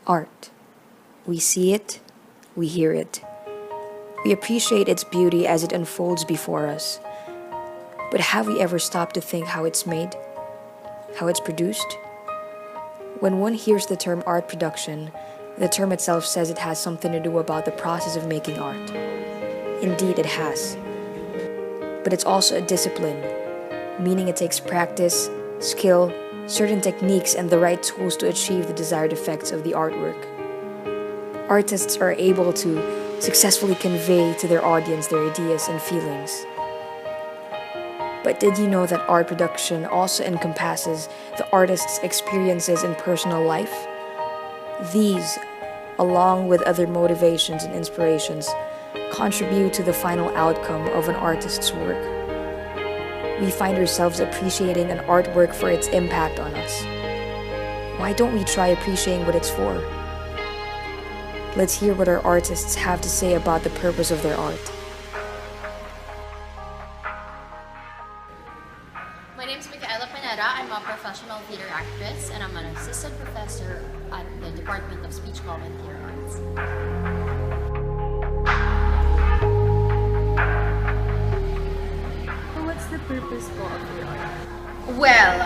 Art. We see it, we hear it. We appreciate its beauty as it unfolds before us. But have we ever stopped to think how it's made? How it's produced? When one hears the term art production, the term itself says it has something to do about the process of making art. Indeed, it has. But it's also a discipline, meaning it takes practice, skill, certain techniques, and the right tools to achieve the desired effects of the artwork. Artists are able to successfully convey to their audience their ideas and feelings. But did you know that art production also encompasses the artist's experiences in personal life? These, along with other motivations and inspirations, contribute to the final outcome of an artist's work. We find ourselves appreciating an artwork for its impact on us. Why don't we try appreciating what it's for? Let's hear what our artists have to say about the purpose of their art. My name is Pineda. I'm a professional theater actress and I'm an assistant professor at the Department of Speech, Comm, and Theater Arts. So what's the purpose po of your art? Well,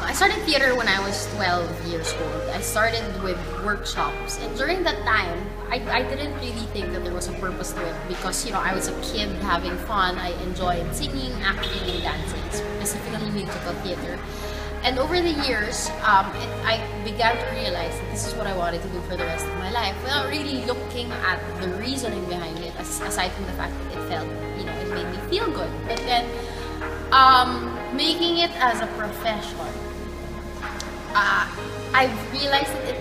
I started theater when I was 12 years old. I started with workshops, and during that time, I didn't really think that there was a purpose to it because, I was a kid having fun. I enjoyed singing, acting, and dancing, specifically musical theater. And over the years, I began to realize that this is what I wanted to do for the rest of my life without really looking at the reasoning behind it, aside from the fact that it felt, it made me feel good. But then, making it as a profession, I've realized that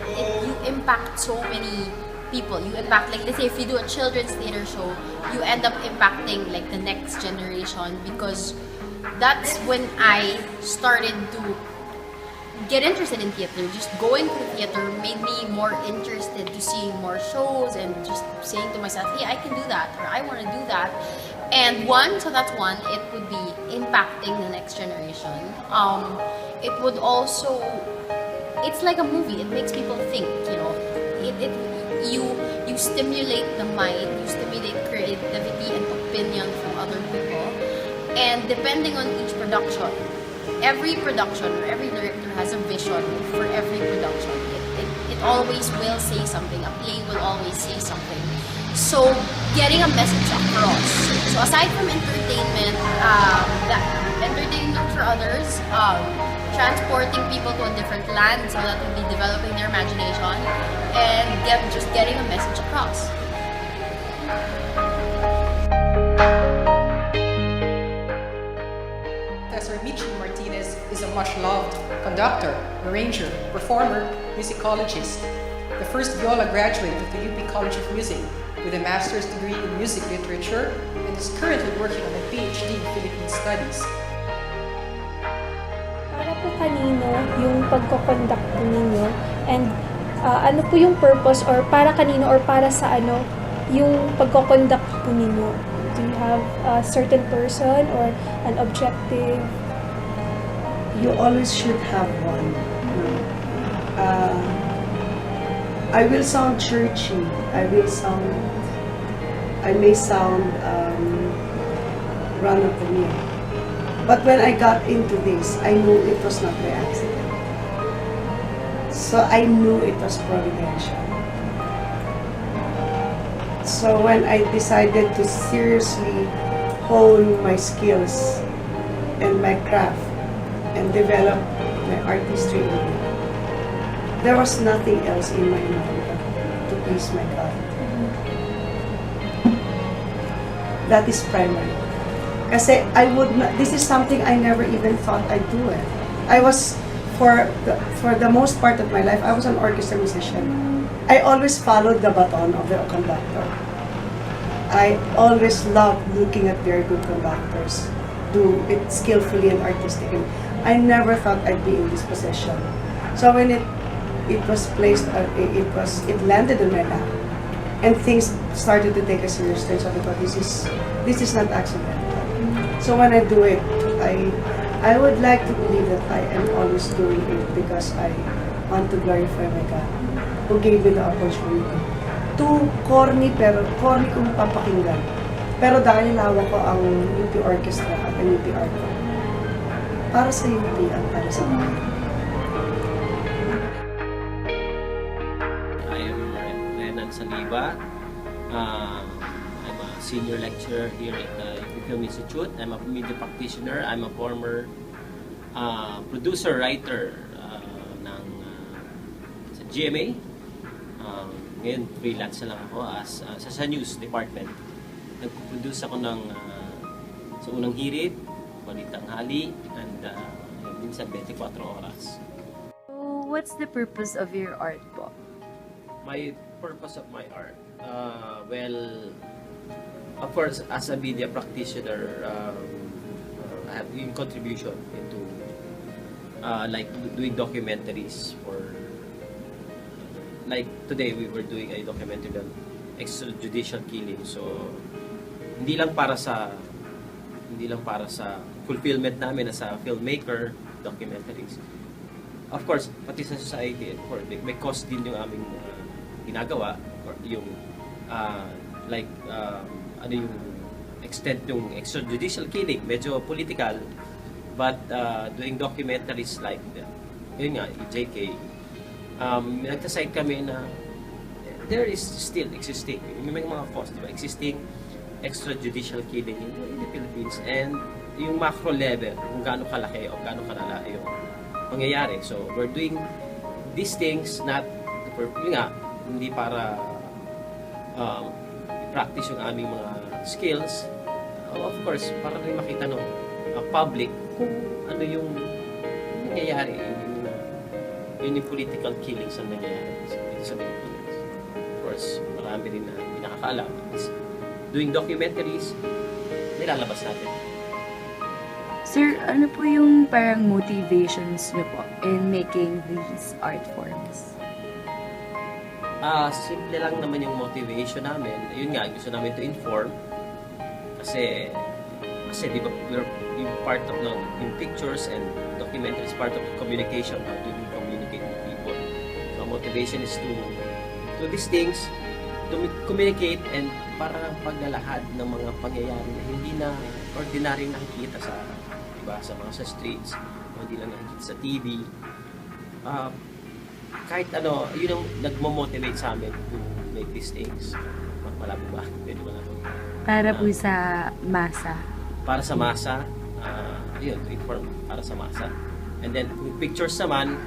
you impact so many people. You impact, like, let's say if you do a children's theater show, you end up impacting like the next generation, because that's when I started to get interested in theater. Just going to theater made me more interested to seeing more shows and just saying to myself, hey, I can do that, or I want to do that. And that's one, it would be impacting the next generation. It would also, it's like a movie. It makes people think, you stimulate the mind, you stimulate creativity and opinion from other people. And depending on each production, every production or every director has a vision for every production. It always will say something. A play will always say something. So getting a message across. So aside from entertainment, that entertainment for others, transporting people to a different land, so that would be developing their imagination and just getting a message across. Is a much-loved conductor, arranger, performer, musicologist, the first viola graduate of the UP College of Music with a master's degree in music literature and is currently working on a PhD in Philippine Studies. Para po kanino yung pagko-conduct po ninyo, and ano po yung purpose, or para kanino or para sa ano yung pagko-conduct po ninyo? Do you have a certain person or an objective? You always should have one. I will sound churchy. I may sound run of the mill. But when I got into this, I knew it was not by accident. So I knew it was providential. So when I decided to seriously hone my skills and my craft, and develop my artistry, there was nothing else in my mind to please my God. That is primary. Kasi this is something I never even thought I'd do it. I was, for the most part of my life, I was an orchestra musician. I always followed the baton of the conductor. I always loved looking at very good conductors do it skillfully and artistically. I never thought I'd be in this position. So when it was placed, it landed in my lap, and things started to take a serious turn. So I thought, this is not accidental. So when I do it, I would like to believe that I am always doing it because I want to glorify my God who gave me the opportunity. Too corny, pero corny kung papakinggan. Pero dahil hawak ko ang UP Orchestra at ang UP Art, para sa UP at para sa mga. I am Renan Saliba. I'm a senior lecturer here at the Film Institute. I'm a media practitioner. I'm a former producer, writer ng sa GMA. Ngayon, freelance na lang ako sa news department. Nag-produce ako ng sa unang hirit, balitang hali, and minsan 24 oras. So, what's the purpose of your art po? My purpose of my art, well, of course, as a media practitioner, I have given contribution into like doing documentaries for, like today we were doing a documentary on extrajudicial killing. So hindi lang para sa fulfillment namin as a filmmaker, documentaries. Of course, pati sa society, of course, may cost din yung aming ginagawa, or yung ano yung extent yung extrajudicial killing, medyo political, but doing documentaries like yun nga, JK, nagtasite kami na there is still existing, may mga cost, diba? Existing extrajudicial killing in the Philippines, and yung macro level, kung gaano kalaki o gaano kalala yung mangyayari. So, we're doing these things not yun nga, hindi para practice yung aming mga skills. Of course, para rin makita ng public kung ano yung nangyayari, yun yung political killings ang nangyayari dito sa Pilipinas. Of course, marami rin na hindi nakakaalam. Doing documentaries, nilalabas natin. Sir, ano po yung parang motivations niyo po in making these art forms? Simple lang naman yung motivation namin. Yun nga, gusto namin to inform. Kasi di ba, yung part of yung pictures and documentaries, part of communication, how do you communicate with people. So, motivation is to these things, to communicate and para paglalahad ng mga pangyayari na hindi na ordinary nakikita sa, diba, sa mga sa streets, hindi lang nakikita sa TV. Kahit ano, yun ang nagmo-motivate sa amin to make these things. Wala po ba? Pwede ba natin? Para po sa masa. Para sa masa, yun, to inform para sa masa. And then, yung pictures naman,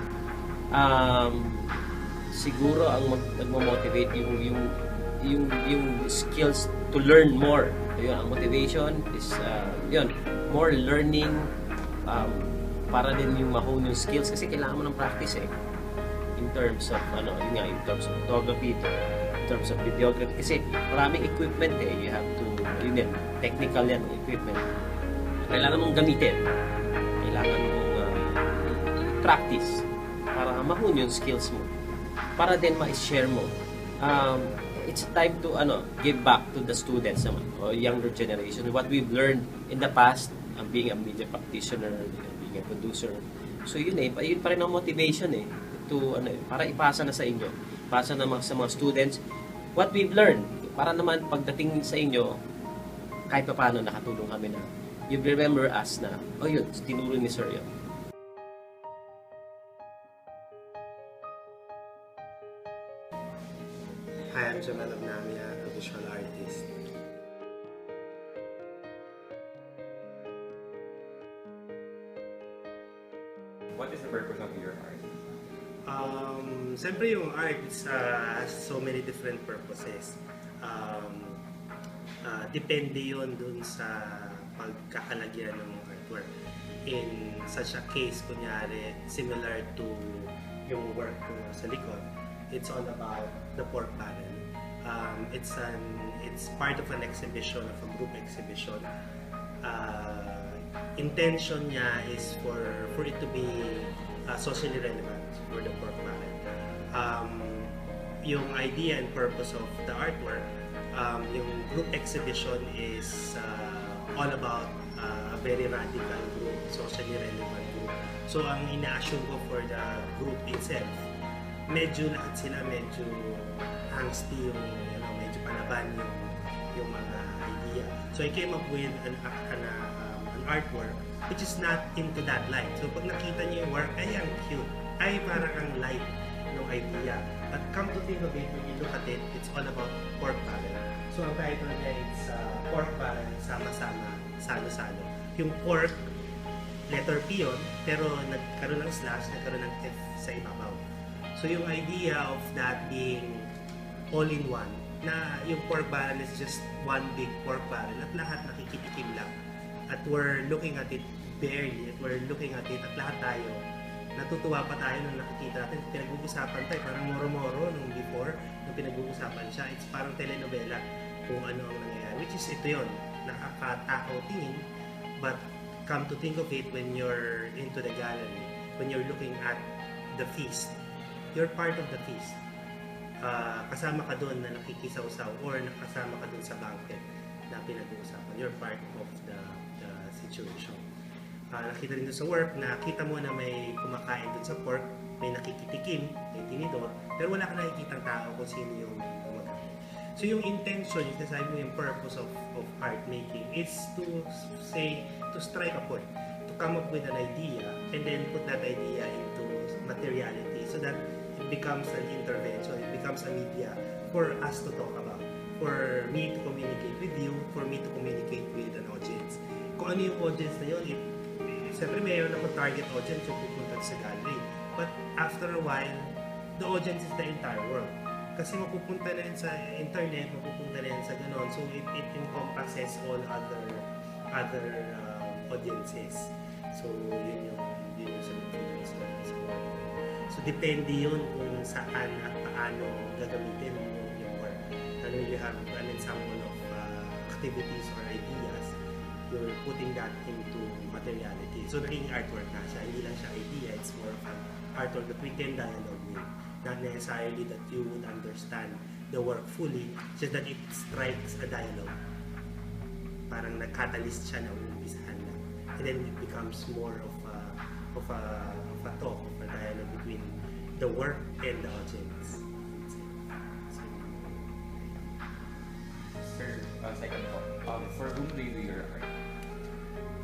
siguro ang nagmo-motivate yung skills to learn more. Ayun, ang motivation is yun, more learning, para din yung mahon yung skills kasi kailangan mo ng practice in terms of yun nga, in terms of photography, in terms of videography, kasi maraming equipment you have to, yun yan, technical yan, equipment. Kailangan mong gamitin, kailangan mong practice para mahon yung skills mo, para din ma-share mo. It's time to give back to the students naman, or younger generation, what we've learned in the past, being a media practitioner, being a producer. So yun yun pa rin ang motivation to para ipasa na sa inyo, ipasa naman sa mga students what we've learned, para naman pagdating sa inyo kahit pa paano nakatulong kami na you remember us na yun, tinuro ni Sir yun. Hi, I'm Jamal Abnamia, a visual artist. What is the purpose of your art? Siyempre yung art has so many different purposes. Depende yun dun sa pagkakalagyan ng artwork. In such a case, kunyari, similar to yung work ko sa likod, it's all about the pork barrel. It's part of an exhibition, of a group exhibition. Intention niya is for it to be socially relevant for the pork barrel. Yung idea and purpose of the artwork, yung group exhibition is all about a very radical group, socially relevant group. So ang ina-assume ko for the group itself medyo lahat sila medyo angsty yung, medyo palaban yung mga idea. So I came up with an artwork which is not into that light. So pag nakita niyo yung work, ay ang cute, ay parang ang light ng idea. But come to think of it, when you look at it, it's all about pork barrel. So ang title niya is pork barrel, sama-sama, salo-salo. Yung pork, letter P yun, pero nagkaroon ng slash, nagkaroon ng F sa ibabaw. So yung idea of that being all-in-one, na yung pork barrel is just one big pork barrel at lahat nakikitikim lang. At we're looking at it barely, at we're looking at it at lahat tayo. Natutuwa pa tayo nung nakikita natin, pinag-uusapan tayo, parang moro-moro nung before, nung pinag-uusapan siya. It's parang telenovela kung ano ang nangyayari. Which is ito yun, nakakatakaw tingin, but come to think of it, when you're into the gallery, when you're looking at the feast, you're part of the feast. Kasama ka doon na nakikisaw-saw or nakasama ka doon sa banquet na pinag-uusapan. You're part of the situation. Nakita rin doon sa work na kita mo na may kumakain doon sa pork, may nakikitikim, may tinidor, pero wala ka nakikitang tao kung sino yung gumagawa. So yung intention, yung sasabi mo yung purpose of art making is to strike a point, to come up with an idea and then put that idea into materiality so that it becomes an intervention, it becomes a media for us to talk about, for me to communicate with you, for me to communicate with an audience. Kung ano yung audience na yun, siyempre mayroon ako target audience yung pupunta sa gallery. But after a while, the audience is the entire world. Kasi mapupunta na yun sa internet, mapupunta na yun sa ganon. So it encompasses all other audiences. So yun yung sa So depende yun kung saan at paano gagamitin yung work. And when you have an ensemble of activities or ideas, you're putting that into materiality. So naging artwork na siya. Hindi lang siya idea, it's more of an artwork that we can dialogue with. Not necessarily that you would understand the work fully, just that it strikes a dialogue. Parang nag-catalyst siya na umumpisahan lang. And then it becomes more of a talk, of a dialogue between the work and the audience. Sir, second thought. For whom do you do your art?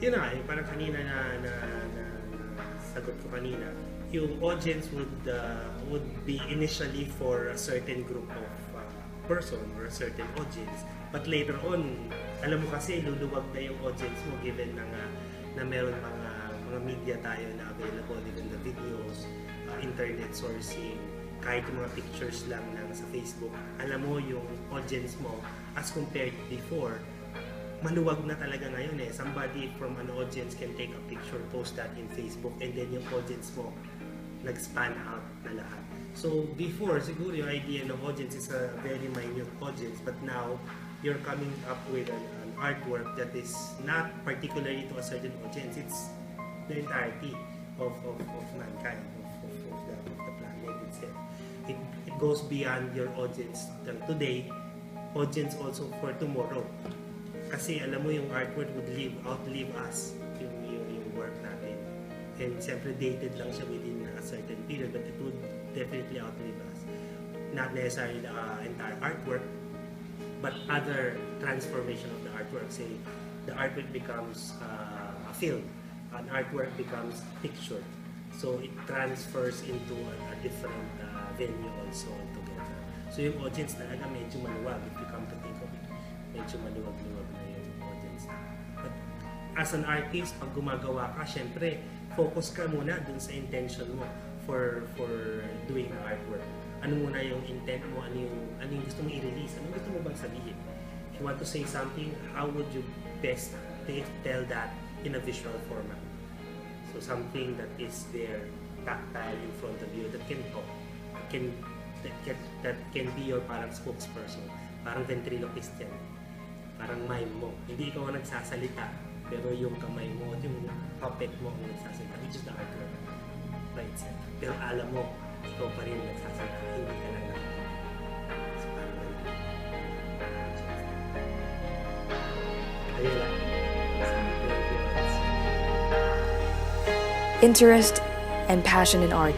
Yun na, yung parang kanina na sagot ko kanina, yung audience would be initially for a certain group of person or a certain audience. But later on, alam mo kasi luluwag na yung audience mo given na meron mga media tayo na available, even the videos, internet sourcing, kahit yung mga pictures lang sa Facebook. Alam mo yung audience mo as compared before, maluwag na talaga ngayon eh. Somebody from an audience can take a picture, post that in Facebook, and then yung audience mo nag-span out na lahat. So before, siguro yung idea ng audience is a very minute audience, but now you're coming up with an artwork that is not particularly to a certain audience. It's the entirety of mankind, of the planet itself. It goes beyond your audience today, audience also for tomorrow. Kasi alam mo yung artwork would outlive us, yung work natin. And siyempre dated lang siya within a certain period, but it would definitely outlive us. Not necessarily the entire artwork, but other transformation of the artwork. Say, the artwork becomes a film, an artwork becomes picture. So it transfers into a different venue also altogether. So yung audience talaga medyo maluwag if you come to think of it. Medyo maluwag-luwag na yung audience. But as an artist, pag gumagawa ka, syempre, focus ka muna dun sa intention mo for doing the artwork. Ano muna yung intent mo, ano yung gusto mong i-release, ano gusto mo bang sabihin. If you want to say something, how would you best tell that in a visual format? So something that is there, tactile in front of you, that can talk, that can be your parang spokesperson, parang ventriloquist yan. Parang mime mo. Hindi ikaw ang nagsasalita, pero yung kamay mo at yung puppet mo ang nagsasalita, which is the artwork by itself. Pero alam mo, ikaw pa rin nagsasalita, hindi ka lang nakikita. So parang ganun. Ayun lang. Interest and passion in art,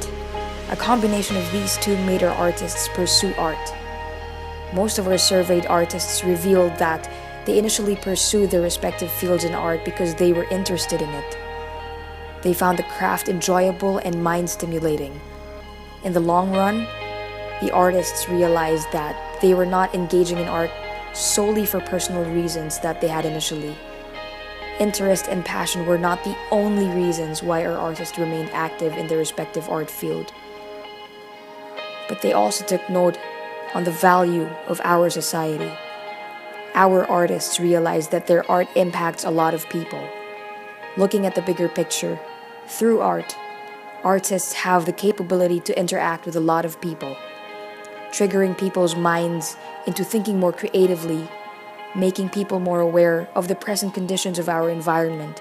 A combination of these two made our artists pursue art. Most of our surveyed artists revealed that they initially pursued their respective fields in art because they were interested in it. They found the craft enjoyable and mind-stimulating. In the long run, the artists realized that they were not engaging in art solely for personal reasons that they had initially. Interest and passion were not the only reasons why our artists remained active in their respective art field. But they also took note on the value of our society. Our artists realized that their art impacts a lot of people. Looking at the bigger picture, through art, artists have the capability to interact with a lot of people, triggering people's minds into thinking more creatively, making people more aware of the present conditions of our environment,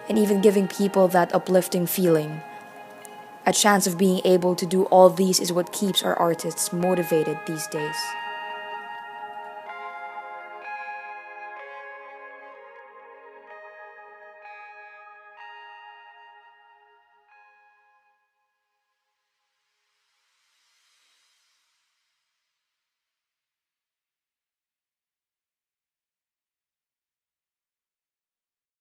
and even giving people that uplifting feeling. A chance of being able to do all these is what keeps our artists motivated these days.